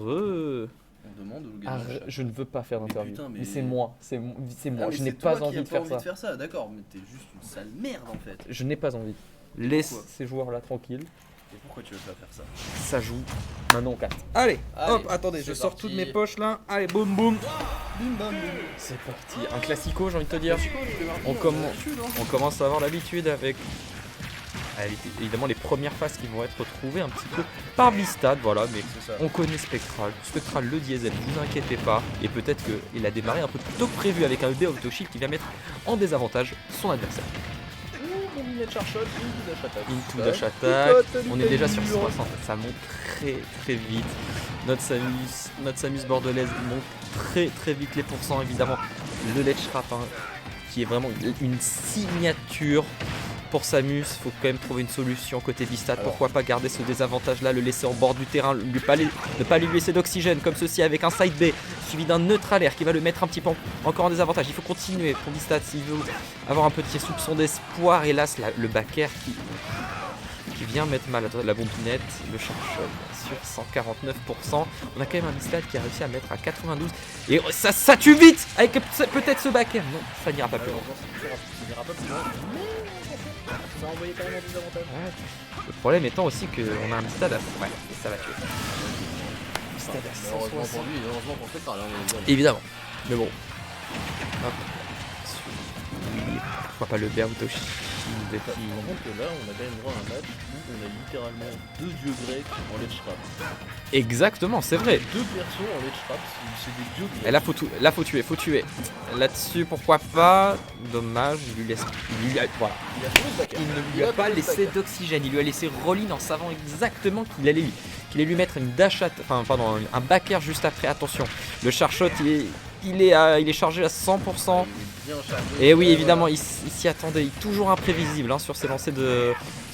On demande au gagnant. Je ne veux pas faire d'interview. Mais c'est moi, c'est moi. Ah, je n'ai pas envie de faire ça. D'accord, mais t'es juste une sale merde en fait. Je n'ai pas envie. Laisse ces joueurs-là tranquilles. Et pourquoi tu veux pas faire ça? Ça joue. Maintenant on casse. Allez, hop, attendez, je sors toutes mes poches là. Allez, boum boum. Bim bam. C'est parti. Un classico, j'ai envie de te dire. On commence à avoir l'habitude avec évidemment les premières phases qui vont être trouvées un petit peu par Bistad, voilà, mais on connaît Spectral. Spectral le diesel, ne vous inquiétez pas. Et peut-être qu'il a démarré un peu plus tôt que prévu avec un EB Autoshield qui va mettre en désavantage son adversaire. Into dash attack. On est déjà sur 60. Ça monte très vite. Notre Samus bordelaise monte très vite les pourcents évidemment. Le ledge trap qui est vraiment une signature pour Samus. Faut quand même trouver une solution côté Bistad. Pourquoi pas garder ce désavantage là, le laisser en bord du terrain, ne pas lui laisser d'oxygène comme ceci avec un side B suivi d'un neutral air qui va le mettre un petit peu encore en désavantage. Il faut continuer pour Bistad s'il veut avoir un petit soupçon d'espoir. Hélas le back air qui vient mettre mal la bombinette, le Charchol sur 149%. On a quand même un Bistad qui a réussi à mettre à 92 et ça tue vite avec peut-être ce back air. Non, ça n'ira pas plus loin. Ça a envoyé carrément des avantages. Le problème étant aussi qu'on a un Bistad à... Ouais, et ça va tuer. Bistad à 160. Heureusement pour lui, heureusement pour Spectral. Évidemment. Mais bon. Hop. Oui, pourquoi pas le Bertoshield Par contre là, on a quand même droit à un match où on a littéralement deux dieux grecs en ledge trap. Exactement, c'est vrai. Deux persos en ledge trap, c'est des dieux grecs. Et là faut tuer. Là-dessus, pourquoi pas. Dommage, il lui laisse. Voilà. Il ne lui a pas laissé d'oxygène. Il lui a laissé Rollin en savant exactement qu'il allait lui mettre une dash un back air juste après. Attention, le Charshot il est chargé à 100%. Et oui, évidemment, il s'y attendait. Il est toujours imprévisible sur ses lancers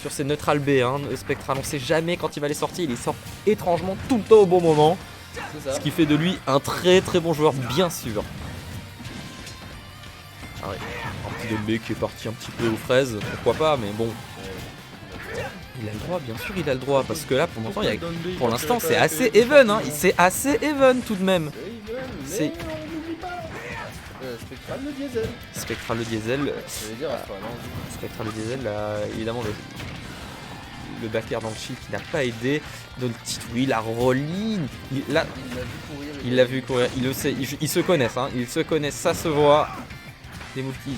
sur ses neutral B. Spectral, on sait jamais quand il va les sortir. Il les sort étrangement tout le temps au bon moment. Ce qui fait de lui un très bon joueur, bien sûr. Ah ouais, un petit DB qui est parti un petit peu aux fraises, pourquoi pas, mais bon. Il a le droit, bien sûr, il a le droit, parce que là, pour l'instant, c'est assez even. C'est assez even tout de même. C'est Spectral le diesel. Spectral le diesel. Ça veut dire Spectral le diesel, évidemment, le back air dans le shield qui n'a pas aidé. Donc, oui, la Rollin. Il l'a vu courir. Il le sait. Ils se connaissent. Ils se connaissent. Ça se voit. Des moves qui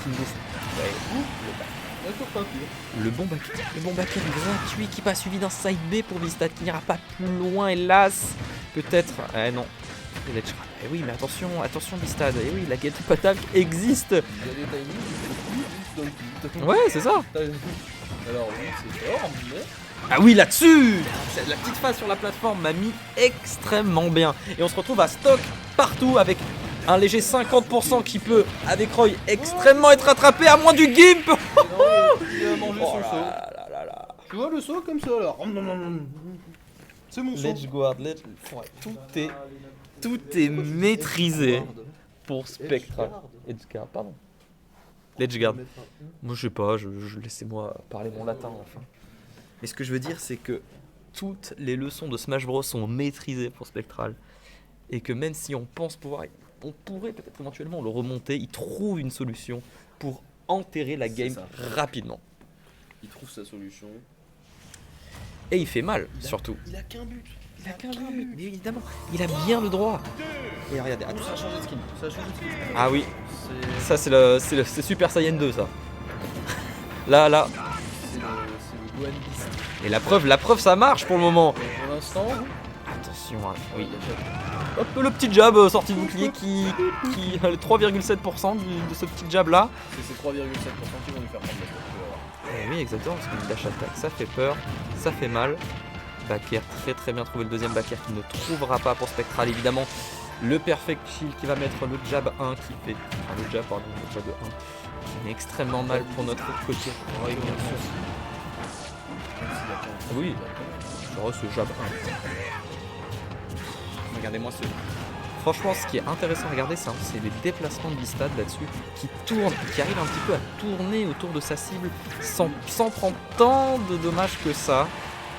boostent. Le bon back air gratuit qui passe suivi d'un side B pour Bistad qui n'ira pas plus loin, hélas. Peut-être. Non. Oui, mais attention Bistad. Oui, la Get Attack existe. Ouais, c'est ça. Alors oui, c'est fort, mais... Ah oui, là-dessus. La petite phase sur la plateforme m'a mis extrêmement bien. Et on se retrouve à stock partout avec un léger 50% qui peut, avec Roy, extrêmement être rattrapé à moins du gimp. Il a mangé son saut. Tu vois le saut comme ça là. C'est mon saut. Ledge guard, tout est maîtrisé pour Spectral. Edgeguard, pardon. Ledgeguard. Moi je sais pas, laissez-moi parler mon latin enfin. Mais ce que je veux dire c'est que toutes les leçons de Smash Bros sont maîtrisées pour Spectral. Et que même si on pense pouvoir, on pourrait peut-être éventuellement le remonter, il trouve une solution pour enterrer la game rapidement. Il trouve sa solution. Et il fait mal, surtout. Il a qu'un but. Mais évidemment, il a bien le droit. Et regardez, Ça a changé de skin. Ah oui, ça c'est Super Saiyan 2 ça. Là. C'est le Gohan Beast. Et la preuve ça marche pour le moment. Pour l'instant. Attention, oui. Hop, le petit jab sorti de bouclier qui le 3,7% de ce petit jab là. C'est ces 3,7% qui vont lui faire prendre la tête. Oui, exactement, parce qu'une dash attack, ça fait peur, ça fait mal. Back air, très bien trouvé le deuxième back air qui ne trouvera pas pour Spectral évidemment. Le perfect shield qui va mettre le jab 1 qui fait. Enfin, le jab 1 qui met extrêmement mal pour notre côté. Oui, ce jab 1. Regardez-moi ce. Franchement, ce qui est intéressant à regarder, c'est les déplacements de Bistad là-dessus qui arrive un petit peu à tourner autour de sa cible sans prendre tant de dommages que ça.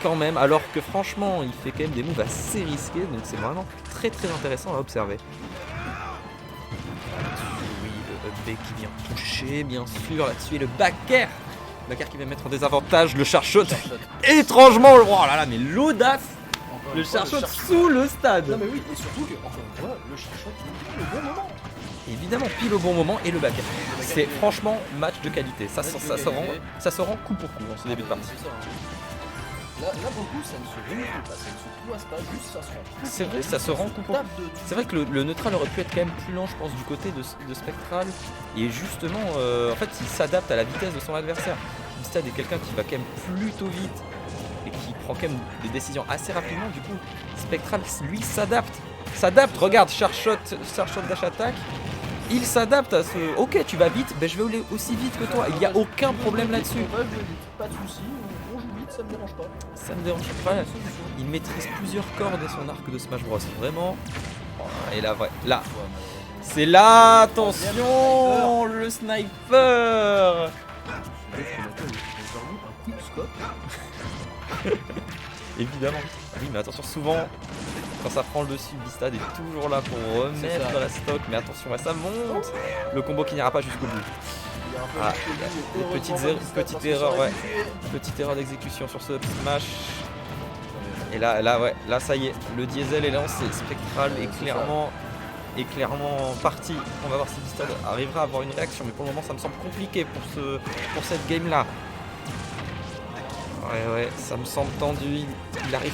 quand même, alors que franchement il fait quand même des moves assez risqués, donc c'est vraiment très très intéressant à observer. Oui, le up B qui vient toucher bien sûr, là-dessus et le back air. Back air qui va mettre en désavantage le charshot. Étrangement, oh là là, mais l'audace. Le charshot sous le stade. Non mais oui, et surtout que, encore une fois, le charshot il est au bon moment. Évidemment, pile au bon moment et le back air. C'est franchement match de qualité. Ça se rend coup pour coup en ce début de partie. C'est ça, hein. Là pour le coup, ça ne se renifle pas, ça ne se poisse pas, juste ça se rend. C'est vrai, ça se rend coup pour coup. C'est vrai que le neutral aurait pu être quand même plus lent, je pense, du côté de Spectral. Et justement, en fait, il s'adapte à la vitesse de son adversaire. Bistad est quelqu'un qui va quand même plutôt vite et qui prend quand même des décisions assez rapidement. Du coup, Spectral, lui, s'adapte. Regarde, charshot dash attack. Il s'adapte à ce. Ok, tu vas vite, ben je vais aller aussi vite que toi. Il n'y a aucun problème là-dessus. Pas de soucis, on joue vite, ça me dérange pas. Ça me dérange pas. Il maîtrise plusieurs cordes de son arc de Smash Bros. Vraiment. Et là, là. C'est là, attention, le sniper. Un quickscope. Évidemment. Oui, mais attention, souvent, quand ça prend le dessus, Bistad est toujours là pour remettre la stock. Mais attention, ça monte. Le combo qui n'ira pas jusqu'au bout. Ah, petite erreur, ouais. Petite erreur d'exécution sur ce smash. Et là, ça y est, le diesel est lancé. Spectral est clairement parti. On va voir si Bistad arrivera à avoir une réaction, mais pour le moment, ça me semble compliqué pour cette game là. Ouais, ça me semble tendu. Il arrive.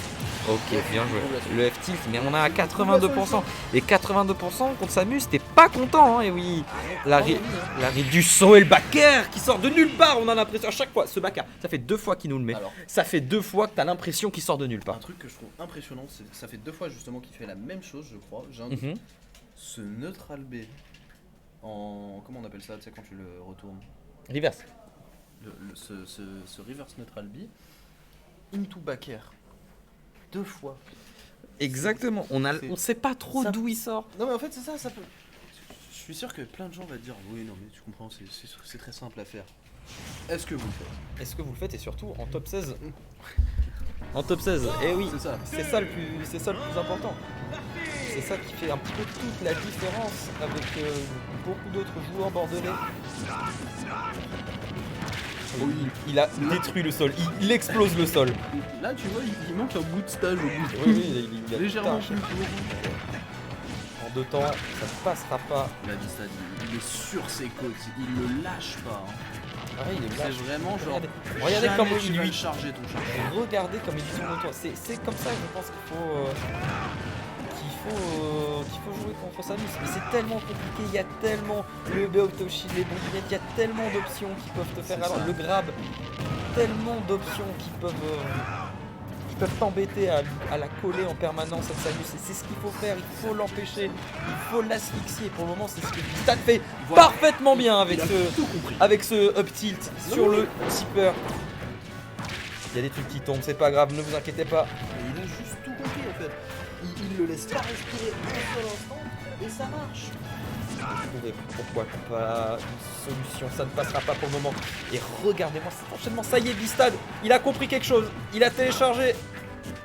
Ok, bien joué. Le F-tilt, mais on a à 82%. Et 82% contre Samus, t'es pas content, hein. Et oui, l'arrêt du saut et le back air qui sort de nulle part. On a l'impression à chaque fois, ce back air, ça fait 2 fois qu'il nous le met. Alors, ça fait 2 fois que t'as l'impression qu'il sort de nulle part. Un truc que je trouve impressionnant, c'est que ça fait 2 fois justement qu'il fait la même chose, je crois. Ce neutral B en. Comment on appelle ça, tu sais, quand tu le retournes? Reverse. Ce reverse neutral B into back air 2 fois. Exactement, on sait pas trop d'où il sort. Non mais en fait c'est ça peut. Je suis sûr que plein de gens vont te dire oui non mais tu comprends, c'est très simple à faire. Est-ce que vous le faites? Et surtout en top 16. En top 16, et oui, c'est ça le plus important. C'est ça qui fait un petit peu toute la différence avec beaucoup d'autres joueurs bordelais. Oui, il a détruit le sol, il explose le sol. Là tu vois, il manque un bout de stage au bout. Oui, il a légèrement plus. En 2 temps, ça ne passera pas. Il a dit ça, il est sur ses côtes, il le lâche pas. Hein. Ah, il est c'est vraiment genre. Regardez comment il lui lui charger ton chargeur. Regardez comme il tourne autour. C'est comme ça que je pense qu'il faut jouer contre Samus. Mais c'est tellement compliqué, il y a tellement le B-Auto-Shield, les bombinettes, il y a tellement d'options qui peuvent te faire alors le grab, tellement d'options qui peuvent t'embêter à la coller en permanence cette Samus. Et c'est ce qu'il faut faire, il faut l'empêcher, il faut l'asphyxier. Pour le moment, c'est ce que Bistad fait parfaitement bien avec ce up tilt sur le tipper. Il y a des trucs qui tombent, c'est pas grave, ne vous inquiétez pas. Mais il a juste tout compris en fait. Il le laisse pas respirer un seul instant et ça marche. Trouver pourquoi pas une solution, ça ne passera pas pour le moment. Et regardez-moi cet enchaînement, ça y est, Bistad, il a compris quelque chose, il a téléchargé.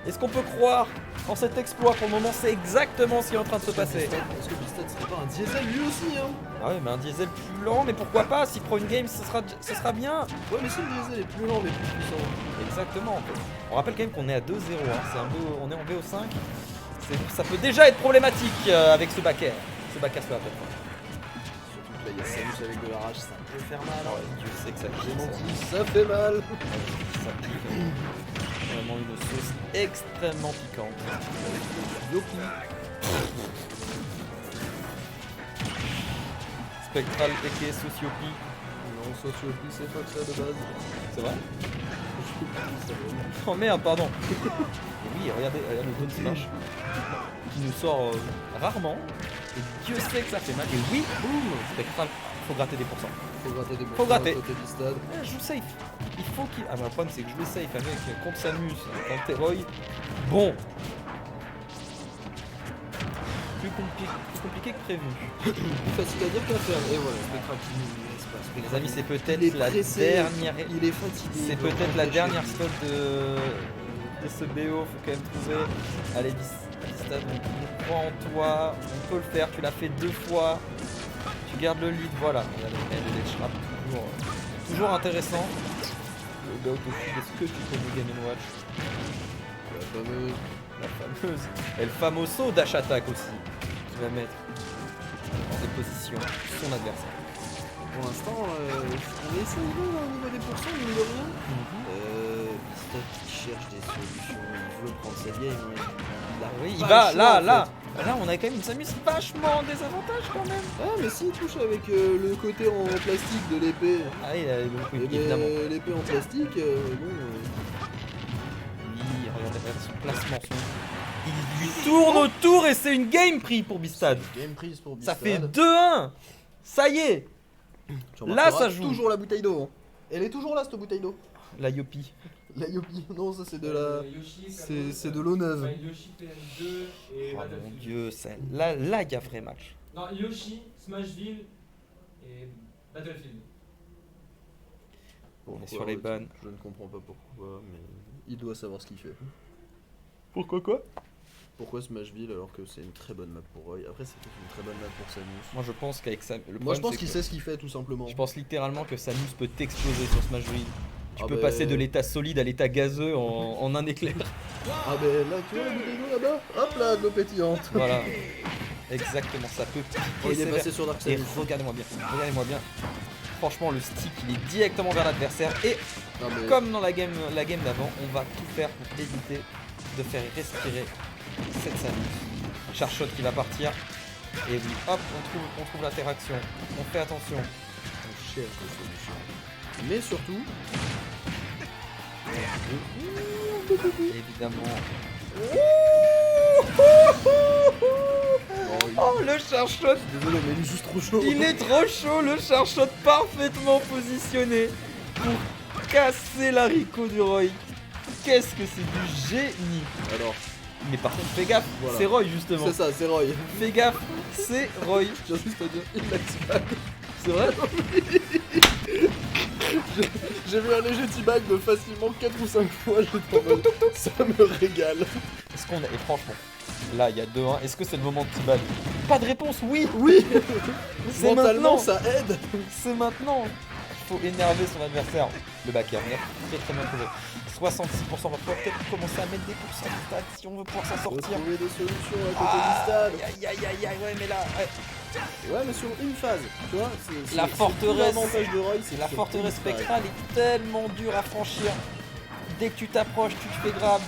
Est-ce qu'on peut croire en cet exploit? Pour le moment, c'est exactement ce qui est en train de se passer. Est-ce que Bistad serait pas un diesel lui aussi hein? Ah ouais, mais un diesel plus lent, mais pourquoi pas? S'il prend une game, ce sera bien. Ouais, mais si le diesel est plus lent mais plus puissant. Exactement. On rappelle quand même qu'on est à 2-0, hein. On est en BO5. Ça peut déjà être problématique avec ce back air. Ce back air sur la plateforme. Surtout que là, il y a Samus avec de la rage, ça peut faire mal. Ouais, Dieu sait que ça pique. Ça fait mal. Ça pique. Vraiment une sauce extrêmement piquante. Yopi. Spectral aka Sociopi. Non, Sociopi, c'est pas que ça de base. C'est vrai? Oh merde, pardon. Oui, regardez le Down Smash qui nous sort rarement. Et Dieu sait que ça fait mal. Et oui, boum, Spectral, faut gratter des pourcents. Faut gratter. Je joue safe. Il faut qu'il. Ah, mais le problème, c'est que jouer safe avec contre Samus, contre Teroy. Bon. Plus compliqué que prévu. Plus facile à dire qu'à faire. Et voilà, Spectral qui nous laisse pas. Les amis, c'est peut-être la dernière. Il est fatigué. C'est peut-être la dernière spot éviter ce BO, faut quand même trouver. Allez, Bistad, on croit en toi, on peut le faire, tu l'as fait 2 fois. Tu gardes le lead, voilà. Regardez, le ledge trap, toujours intéressant. Le go to shield, est-ce que tu connais Game & Watch? La fameuse. Et le famoso dash attack aussi, qui va mettre en déposition son adversaire. Pour l'instant, on essaie au niveau des pourcents, mine de rien. Bistad qui cherche des solutions, il veut prendre sa game. Oui, il va, là, on a quand même une Samus vachement en désavantage quand même. Ah, mais s'il touche avec le côté en plastique de l'épée. Ah, il a Et évidemment. l'épée en plastique, bon. Oui, regardez son placement. Il lui tourne autour et c'est une game pris pour Bistad. Game prise pour Bistad. Ça fait 2-1. Ça y est. Là, ça joue. Toujours la bouteille d'eau. Hein. Elle est toujours là, cette bouteille d'eau. La Yopi. La Yopi. Non, ça c'est de la. C'est de l'eau neuve. Yoshi PM2 et Oh mon Battlefield. dieu, là, il y a vrai match. Non, Yoshi, Smashville et Battlefield. On est sur les bonnes. Je ne comprends pas pourquoi, mais il doit savoir ce qu'il fait. Pourquoi quoi? Pourquoi Smashville alors que c'est une très bonne map pour Roy? Après, c'est peut-être une très bonne map pour Samus. Moi je pense qu'avec Samus. Moi je pense qu'il sait ce qu'il fait tout simplement. Je pense littéralement que Samus peut t'exploser sur Smashville. Tu Ah peux bah- passer de l'état solide à l'état gazeux en un éclair. Ah ben là, tu vois la bouteille d'eau là-bas? Hop là, de l'eau pétillante. Voilà. Exactement, ça peut piquer Oh, il est sévère. passé sur Dark Et Samus. regardez-moi bien. Franchement, le stick il est directement vers l'adversaire. Et Non, mais- comme dans la game d'avant, on va tout faire pour éviter de faire respirer cette Samus. Charshot qui va partir. Et oui, hop, on trouve l'interaction. On fait attention. On cherche des solutions. Mais surtout, Évidemment. oh, Oh, le Charshot. désolé, mais il est juste trop chaud. Il est trop chaud, le Charshot parfaitement positionné pour casser l'haricot du Roy. Qu'est-ce que c'est du génie. Alors, Mais par contre, fais gaffe, Voilà. c'est Roy justement. c'est ça, c'est Roy. Fais gaffe, c'est Roy. Je viens juste à dire, il l'a teabag. C'est vrai? J'ai vu un léger teabag de facilement 4 ou 5 fois, j'étais en mode, ça me régale. Est-ce qu'on a... Et franchement, là il y a 2-1, est-ce que c'est le moment de T-Bag? Pas de réponse, oui. Oui, C'est mentalement maintenant. ça aide. C'est maintenant. Il faut énerver son adversaire. Le back air, très très bien trouvé. 66%, on va pouvoir peut-être commencer à mettre des pourcentages si on veut pouvoir s'en Faut sortir. trouver des solutions à côté du stade. Aïe, ouais, mais là, ouais. Ouais, mais sur une phase, tu vois, c'est La c'est forteresse. tout l'avantage de Roy, c'est La sur forteresse une phase. spectrale est tellement dure à franchir. Dès que tu t'approches, tu te fais grave.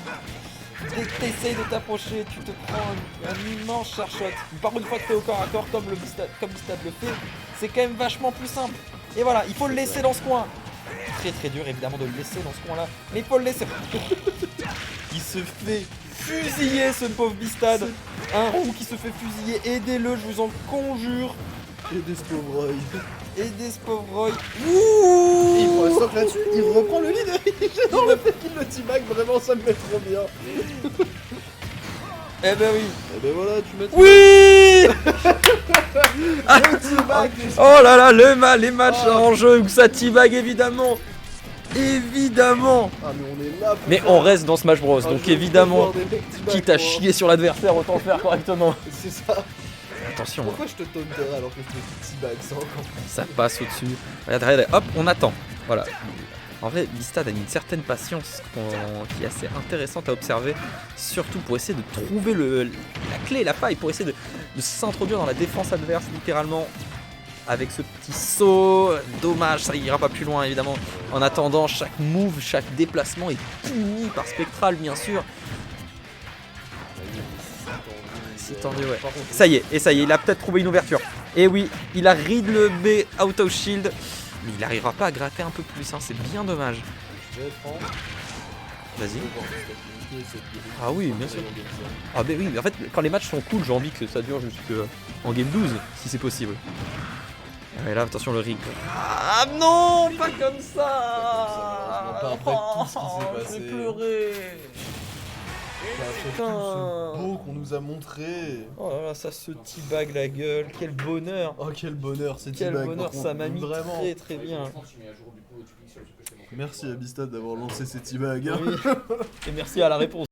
Dès que tu essayes de t'approcher, tu te prends un immense charshot. Par contre, une fois que tu es au corps à corps, comme Bistad le fait, c'est quand même vachement plus simple. Et voilà, il faut le laisser dans ce coin. Très très dur évidemment de le laisser dans ce coin là. Mais il faut le laisser. Il se fait fusiller ce pauvre Bistad. Un roux qui se fait fusiller. Aidez-le, je vous en conjure. Et des pauvres Roy. Aidez ce pauvre Roy. Ouh. Il prend un stock là-dessus, il reprend le lead et j'adore le fait qu'il le teabag, vraiment ça me met trop bien. Eh ben oui. Et ben voilà, tu mets Oui. le teabag. Oh là là, les matchs en jeu où ça teabag évidemment. Évidemment. Ah mais on est là pour Mais ça. on reste dans Smash Bros. Ah, Donc je veux évidemment, voir des mecs teabag, quitte à moi. chier sur l'adversaire, autant le faire correctement. C'est ça. Attention, Pourquoi je te taunterais alors que je te teabag ça encore plus? ça passe au-dessus. Regardez, hop, on attend. Voilà. En vrai, Bistad a une certaine patience qui est assez intéressante à observer, surtout pour essayer de trouver la clé, la faille, pour essayer de s'introduire dans la défense adverse littéralement. Avec ce petit saut, dommage, ça ira pas plus loin évidemment. En attendant, chaque move, chaque déplacement est puni par Spectral bien sûr. Si tendu, ouais. Par contre, Ça y est, il a peut-être trouvé une ouverture. Et oui, il a read le B out of shield. Mais il n'arrivera pas à gratter un peu plus, hein, c'est bien dommage. je vais prendre. Vas-y. Je vais voir cette unité, cette grille. Ah oui, bien sûr. Dans le game plan. Ah bah oui, mais en fait, quand les matchs sont cool, j'ai envie que ça dure jusqu'en game 12, si c'est possible. Et là, attention le rig. Ah non, pas comme ça. Pas après tout ce qui s'est Je passé. vais pleurer. Surtout Putain. ce beau qu'on nous a montré. Oh là là, ça se teabag la gueule, quel bonheur. Oh quel bonheur, c'est Quel T-Bag, bonheur, par ça contre, m'a mis vraiment. très très bien. Merci Abistad d'avoir lancé ces T-Bags. Oui. Et merci à la réponse.